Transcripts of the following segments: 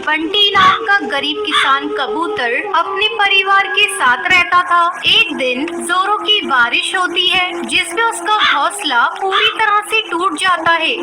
बंटी नाम का गरीब किसान कबूतर अपने परिवार के साथ रहता था। एक दिन जोरों की बारिश होती है जिसमें उसका घोंसला पूरी तरह से टूट जाता है।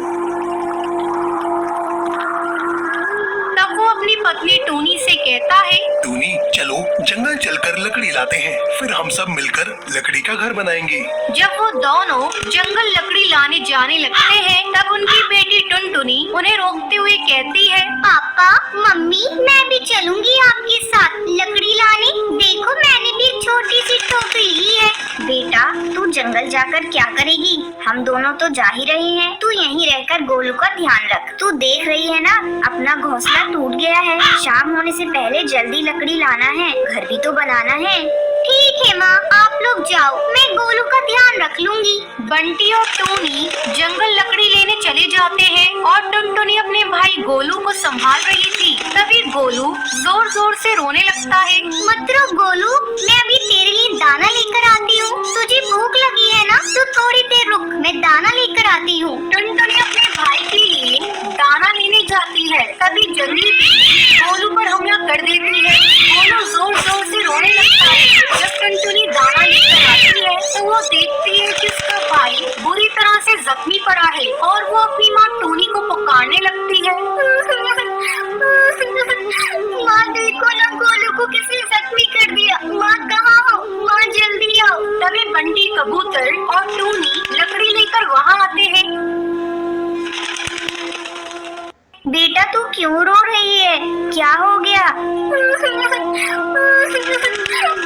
तब वो अपनी पत्नी टूनी से कहता है, टूनी चलो जंगल चलकर लकड़ी लाते हैं, फिर हम सब मिलकर लकड़ी का घर बनाएंगे। जब वो दोनों जंगल लकड़ी लाने जाने लगते हैं तब उनकी बेटी टुनटुनी उन्हें रोकते हुए कहती है, पापा मम्मी मैं भी चलूंगी आपके साथ लकड़ी लाने। देखो मैंने भी एक छोटी सी टोकरी ली है। बेटा तू जंगल जाकर क्या करेगी, हम दोनों तो जा ही रहे हैं। तू यहीं रहकर गोलू का ध्यान रख। तू देख रही है ना अपना घोंसला टूट गया है। शाम होने से पहले जल्दी लकड़ी लाना है, घर भी तो बनाना है। ठीक है माँ आप लोग जाओ, मैं गोलू का ध्यान रख लूंगी। बंटी और टूनी जंगल लकड़ी लेने चले जाते हैं और टुनटुनी अपने भाई गोलू को संभाल रही थी। तभी गोलू जोर जोर से रोने लगता है। मत रो गोलू, मैं अभी तेरे लिए दाना लेकर आती हूँ। तुझे भूख लगी है ना, तो थोड़ी देर रुक, मैं दाना लेकर आती हूँ। टुनटुनी अपने भाई के लिए दाना लेने जाती है, तभी जंगली बिल्ली गोलू पर हमला कर देती है। गोलू जोर जोर से रोने लगता है। जब टुनटुनी दाना लेकर आती है तो वो देखती है कि उसका भाई बुरी तरह से जख्मी पड़ा है और वो अपनी माँ टूनी को पुकारने लगती है। माँ देखो ना गोलू को किसी जख्मी कर दिया। माँ कहाँ हो, माँ जल्दी आओ। तभी बंटी कबूतर और टूनी लकड़ी लेकर वहाँ आते हैं। बेटा तू क्यों रो रही है, क्या हो गया?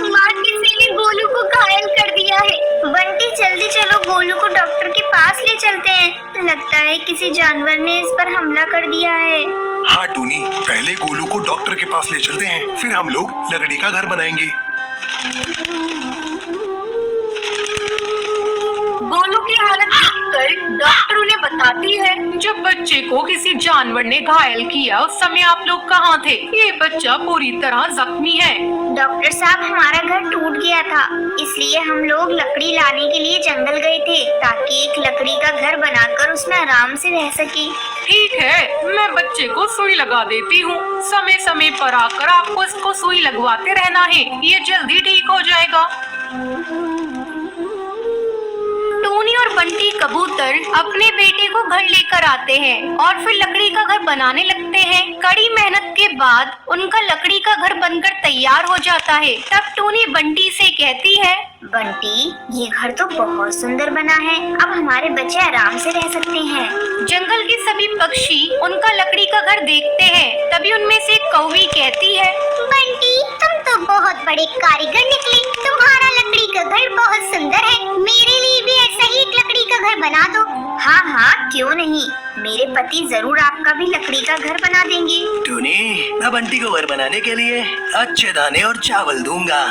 माँ किसी ने गोलू को घायल कर दिया है। बंटी जल्दी चलो गोलू को डॉक्टर के पास ले चलते हैं। लगता है किसी जानवर ने इस पर हमला कर दिया है। हाँ टूनी पहले गोलू को डॉक्टर के पास ले चलते हैं, फिर हम लोग लकड़ी का घर बनाएंगे। गोलू की हालत देखकर डॉक्टर उन्हें बताती है, जब बच्चे को किसी जानवर ने घायल किया उस समय आप लोग कहाँ थे? ये बच्चा पूरी तरह जख्मी है। डॉक्टर साहब हमारा घर टूट गया था, इसलिए हम लोग लकड़ी लाने के लिए जंगल गए थे ताकि एक लकड़ी का घर बनाकर उसमें आराम से रह सके। ठीक है, मैं बच्चे को सुई लगा देती हूँ। समय समय पर आकर आपको इसको सुई लगवाते रहना है, ये जल्दी ठीक हो जाएगा। टूनी और बंटी कबूतर अपने बेटे को घर लेकर आते हैं और फिर लकड़ी का घर बनाने लगते हैं। कड़ी मेहनत के बाद उनका लकड़ी का घर बनकर तैयार हो जाता है। तब टूनी बंटी से कहती है, बंटी ये घर तो बहुत सुंदर बना है, अब हमारे बच्चे आराम से रह सकते हैं। जंगल के सभी पक्षी उनका लकड़ी का घर देखते हैं। तभी उनमें से एक कौवी कहती है, बंटी तुम तो बहुत बड़े कारीगर निकले, तुम्हारा लकड़ी का घर बहुत सुंदर है। मेरे लिए भी ऐसा ही एक लकड़ी का घर बना दो। हाँ हाँ क्यों नहीं, मेरे पति जरूर आपका भी लकड़ी का घर बना देंगे। टूनी मैं बंटी को घर बनाने के लिए अच्छे दाने और चावल दूंगा।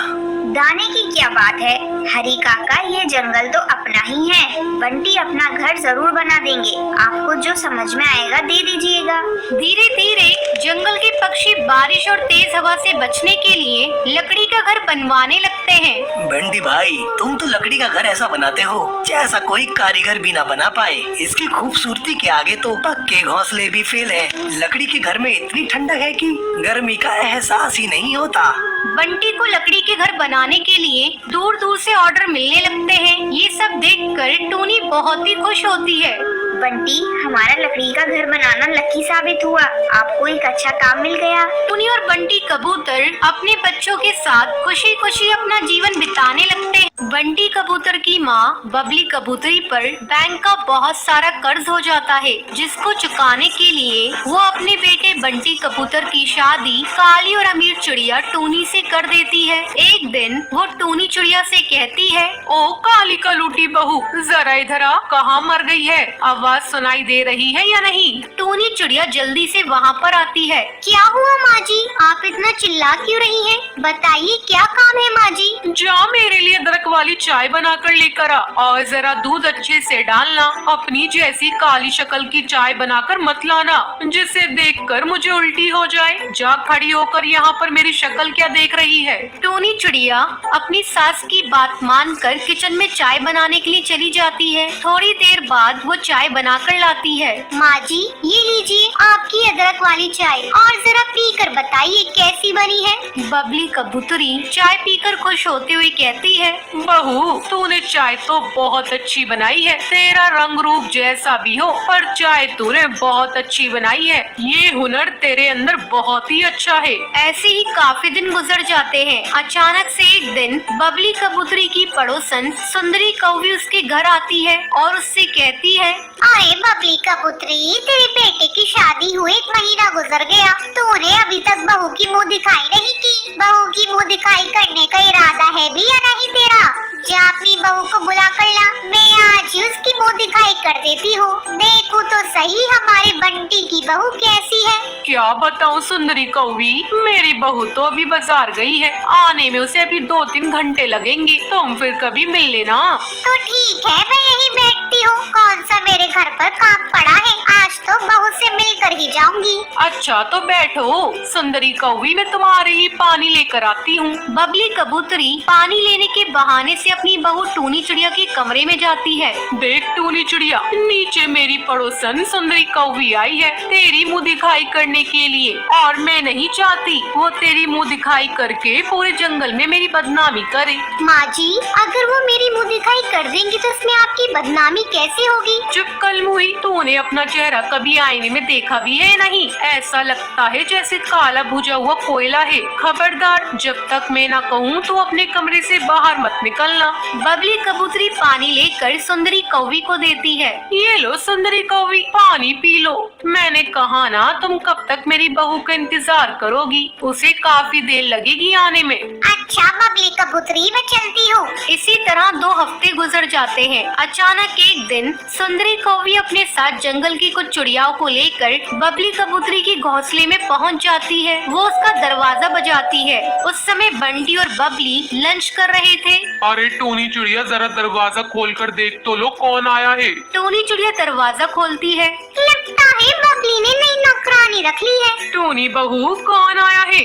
दाने की क्या बात है हरी काका, ये जंगल तो अपना ही है। बंटी अपना घर जरूर बना देंगे, आपको जो समझ में आएगा दे दीजिएगा। धीरे धीरे जंगल के पक्षी बारिश और तेज हवा से बचने के लिए लकड़ी का घर बनवाने लगते हैं। बंटी भाई तुम तो लकड़ी का घर ऐसा बनाते हो जैसा कोई कारीगर भी ना बना पाए। इसकी खूबसूरती के आगे तो पक्के घोंसले भी फेल है। लकड़ी के घर में इतनी ठंडक है कि गर्मी का एहसास ही नहीं होता। बंटी को लकड़ी के घर बनाने के लिए दूर दूर से ऑर्डर मिलने लगते हैं। ये सब देखकर टूनी बहुत ही खुश होती है। बंटी हमारा लकड़ी का घर बनाना लकी साबित हुआ, आपको एक अच्छा काम मिल गया। टूनी और बंटी कबूतर अपने बच्चों के साथ खुशी खुशी अपना जीवन बिताने लगते हैं। बंटी कबूतर की माँ बबली कबूतरी पर बैंक का बहुत सारा कर्ज हो जाता है, जिसको चुकाने के लिए वो अपने बेटे बंटी कबूतर की शादी काली और अमीर चिड़िया टूनी से कर देती है। एक दिन वो टूनी चिड़िया से कहती है, ओ काली कलूटी बहू जरा इधर आ, कहाँ मर गई है? आवाज सुनाई दे रही है या नहीं? टूनी चिड़िया जल्दी से वहाँ पर आती है। क्या हुआ माँ जी, आप इतना चिल्ला क्यों रही हैं? बताइए क्या काम है माँ जी? जा मेरे लिए अदरक वाली चाय बनाकर लेकर आ और जरा दूध अच्छे से डालना। अपनी जैसी काली शक्ल की चाय बनाकर मत लाना जिसे देखकर मुझे उल्टी हो जाए। जा खड़ी होकर यहाँ पर मेरी शक्ल क्या देख रही है? टूनी चिड़िया अपनी सास की बात मानकर किचन में चाय बनाने के लिए चली जाती है। थोड़ी देर बाद वो चाय बनाकर लाती है। माँ जी, ये लीजिए आपकी अदरक वाली चाय, और जरा पी कर बताइए कैसी बनी है। बबली कबूतरी चाय पीकर खुश होते हुए कहती है, बहू तूने चाय तो बहुत अच्छी बनाई है। तेरा रंग रूप जैसा भी हो, पर चाय तूने बहुत अच्छी बनाई है। ये हुनर तेरे अंदर बहुत ही अच्छा है। ऐसे ही काफी दिन गुजर जाते हैं। अचानक से एक दिन बबली कबूतरी की पड़ोसन सुंदरी कौवी उसके घर आती है और उससे कहती है, अरे बबली कबूतरी, तेरे बेटे की शादी हुए 1 महीना गुजर गया, तूने अभी तक बहू की मुंह दिखाई नहीं की। बहू की मुंह दिखाई करने का इरादा है भी या नहीं तेरा? जा अपनी बहू को बुला कर ला, मैं आज ही उसकी मुंह दिखाई कर देती हूँ। देखूं तो सही हमारे बंटी की बहू कैसी है। क्या बताऊं सुंदरी कौवी, मेरी बहू तो अभी बाजार गई है। आने में उसे अभी 2-3 घंटे लगेंगे। तुम फिर कभी मिल लेना। तो ठीक है, मैं यही बैठती हूँ। कौन सा मेरे घर पर काम पड़ा है, आज तो बहू से मिलकर ही जाऊंगी। अच्छा तो बैठो सुंदरी कौवी, मैं तुम्हारे लिए पानी लेकर आती हूँ। बबली कबूतरी पानी लेने के बहाने से अपनी बहू टूनी चिड़िया के कमरे में जाती है। देख टूनी चिड़िया, नीचे मेरी पड़ोसन सुंदरी कौवी आई है तेरी मुँह दिखाई करने के लिए, और मैं नहीं चाहती वो तेरी मुँह दिखाई करके पूरे जंगल में मेरी बदनामी करे। माँ जी, अगर वो मेरी मुंह दिखाई कर देंगी तो इसमें आपकी बदनामी कैसे होगी? चुप कल मुही, तूने अपना चेहरा कभी आईने में देखा भी है नहीं? ऐसा लगता है जैसे काला भुजा हुआ कोयला है। खबरदार, जब तक मैं ना कहूँ तो अपने कमरे से बाहर मत निकलना। बबली कबूतरी पानी लेकर सुंदरी कौवी को देती है। ये लो सुंदरी कौवी, पानी पी लो। मैंने कहा ना, तुम कब तक मेरी बहू का इंतजार करोगी? उसे काफी देर लगेगी आने में। अच्छा बबली कबूतरी, मैं चलती हूँ। इसी तरह 2 हफ्ते गुजर जाते हैं। अचानक एक दिन सुंदरी कौवी अपने साथ जंगल की कुछ चिड़ियाओं को लेकर बबली कबूतरी के घोंसले में पहुंच जाती है। वो उसका दरवाजा बजाती है। उस समय बंटी और बबली लंच कर रहे थे। अरे टूनी चिड़िया, जरा दरवाजा खोल कर देख तो लो कौन आया है। टूनी चिड़िया दरवाजा खोलती है। लगता है बबली ने नई नौकरानी रख ली है। टूनी बहू, कौन आया है?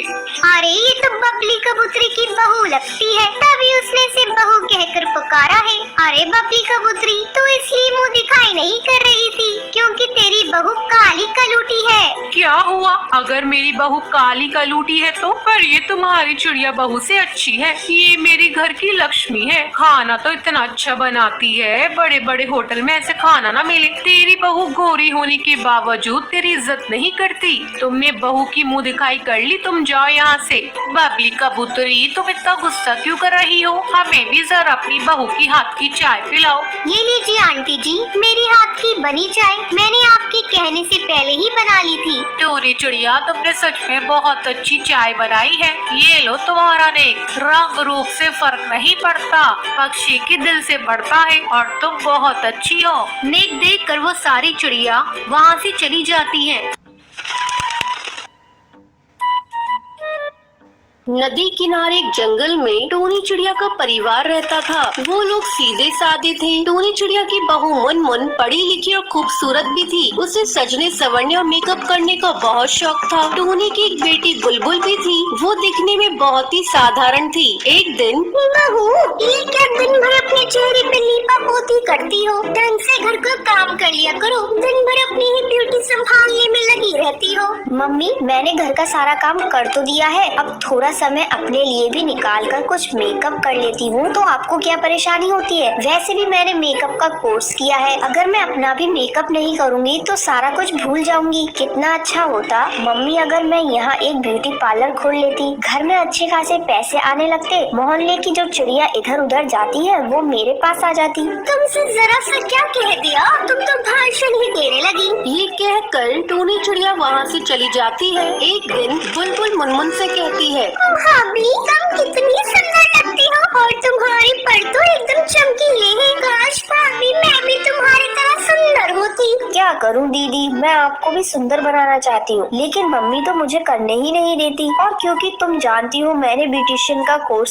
अरे ये तो बबली कबूतरी की बहू लगती है, तभी उसने सिर्फ बहू कहकर पुकारा है। अरे बबली कबूतरी, तू इसलिए मुंह दिखाई नहीं कर रही थी क्योंकि तेरी बहू काली कलूटी है। क्या हुआ अगर मेरी बहू काली कलूटी है तो? पर ये तुम्हारी चिड़िया बहू से अच्छी है। ये मेरी घर की लक्ष्मी है। खाना तो इतना अच्छा बनाती है, बड़े बड़े होटल में ऐसे खाना ना मिले। तेरी बहू गोरी होने के बावजूद तेरी इज्जत नहीं करती। तुमने बहू की मुंह दिखाई कर ली, तुम जाओ यहाँ से। बबली कबूतरी, तुम इतना गुस्सा क्यों कर रही हो? हमें भी जरा अपनी बहू की हाथ की चाय पिलाओ। ये लीजिए आंटी जी, मेरी हाथ की बनी चाय मैंने आपके कहने से पहले ही बना ली थी। टूनी चिड़िया, तुमने सच में बहुत अच्छी चाय बनाई है। ये लो तुम्हारा नेक, रंग रूप से फर्क नहीं पड़ता, पक्षी के दिल से पड़ता है, और तुम बहुत अच्छी हो। नेक देख कर वो सारी चिड़िया वहाँ से चली जाती है। नदी किनारे एक जंगल में टूनी चिड़िया का परिवार रहता था। वो लोग सीधे साधे थे। टूनी चिड़िया की बहू मुनमुन पढ़ी लिखी और खूबसूरत भी थी। उसे सजने संवरने और मेकअप करने का बहुत शौक था। टूनी की एक बेटी बुलबुल भी थी। वो दिखने में बहुत ही साधारण थी। एक दिन, बहू, ये क्या दिन भर अपने चेहरे पे लीपा पोती करती हो? ढंग से घर का काम कर लिया करो, दिन भर अपनी ही ब्यूटी संभालने में लगी रहती हो। मम्मी, मैंने घर का सारा काम कर तो दिया है, अब थोड़ा समय अपने लिए भी निकाल कर कुछ मेकअप कर लेती हूँ तो आपको क्या परेशानी होती है? वैसे भी मैंने मेकअप का कोर्स किया है, अगर मैं अपना भी मेकअप नहीं करूँगी तो सारा कुछ भूल जाऊंगी। कितना अच्छा होता मम्मी अगर मैं यहाँ एक ब्यूटी पार्लर खोल लेती, घर में अच्छे खासे पैसे आने लगते, मोहल्ले की जो चिड़िया इधर उधर जाती है वो मेरे पास आ जाती। तुमसे जरा सा क्या कह दिया, तुम तो भाषण ही देने लगी। ये कहकर टूनी चिड़िया वहाँ से चली जाती है। एक दिन बुलबुल मुनमुन से कहती है, भाभी, तुम कितनी सुंदर लगती हो और तुम्हारी पर तो एकदम चमकीले हैं। काश भाभी मैं भी तुम्हारी तरह सुंदर होती। क्या करूं दीदी, मैं आपको भी सुंदर बनाना चाहती हूँ, लेकिन मम्मी तो मुझे करने ही नहीं देती। और क्योंकि तुम जानती हो मैंने ब्यूटिशियन का कोर्स